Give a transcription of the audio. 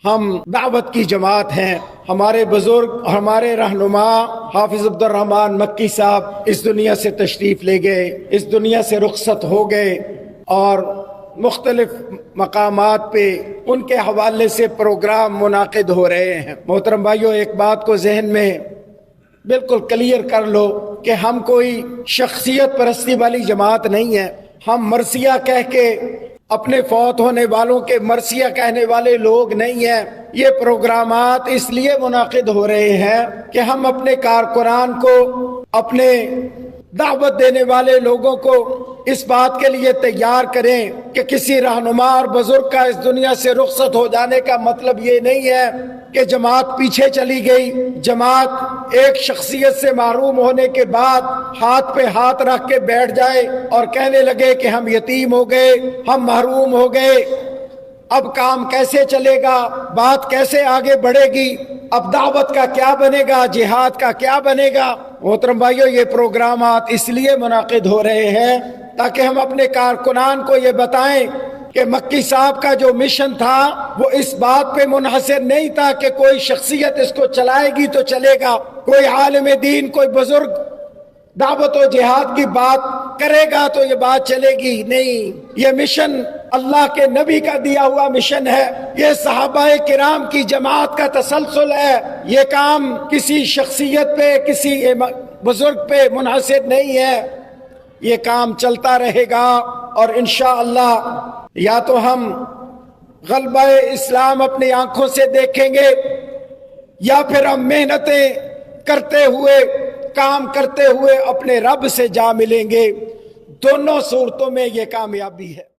ہم دعوت کی جماعت ہیں. ہمارے بزرگ، ہمارے رہنما حافظ عبد الرحمن مکی صاحب اس دنیا سے تشریف لے گئے، اس دنیا سے رخصت ہو گئے، اور مختلف مقامات پہ ان کے حوالے سے پروگرام منعقد ہو رہے ہیں. محترم بھائیو، ایک بات کو ذہن میں بالکل کلیئر کر لو کہ ہم کوئی شخصیت پرستی والی جماعت نہیں ہے. ہم مرثیہ کہہ کے اپنے فوت ہونے والوں کے مرثیہ کہنے والے لوگ نہیں ہیں. یہ پروگرامات اس لیے منعقد ہو رہے ہیں کہ ہم اپنے کارکنان کو، اپنے دعوت دینے والے لوگوں کو اس بات کے لیے تیار کریں کہ کسی رہنما اور بزرگ کا اس دنیا سے رخصت ہو جانے کا مطلب یہ نہیں ہے کہ جماعت پیچھے چلی گئی. جماعت ایک شخصیت سے محروم ہونے کے بعد ہاتھ پہ ہاتھ رکھ کے بیٹھ جائے اور کہنے لگے کہ ہم یتیم ہو گئے، ہم محروم ہو گئے، اب کام کیسے چلے گا، بات کیسے آگے بڑھے گی، اب دعوت کا کیا بنے گا، جہاد کا کیا بنے گا. محترم بھائیو، یہ پروگرامات اس لیے منعقد ہو رہے ہیں تاکہ ہم اپنے کارکنان کو یہ بتائیں کہ مکی صاحب کا جو مشن تھا وہ اس بات پہ منحصر نہیں تھا کہ کوئی شخصیت اس کو چلائے گی تو چلے گا، کوئی عالم دین، کوئی بزرگ دعوت و جہاد کی بات کرے گا تو یہ بات چلے گی. نہیں، یہ مشن اللہ کے نبی کا دیا ہوا مشن ہے، یہ صحابہ کرام کی جماعت کا تسلسل ہے. یہ کام کسی شخصیت پہ، کسی بزرگ پہ منحصر نہیں ہے. یہ کام چلتا رہے گا، اور انشاءاللہ یا تو ہم غلبہ اسلام اپنی آنکھوں سے دیکھیں گے، یا پھر ہم محنتیں کرتے ہوئے، کام کرتے ہوئے اپنے رب سے جا ملیں گے. دونوں صورتوں میں یہ کامیابی ہے.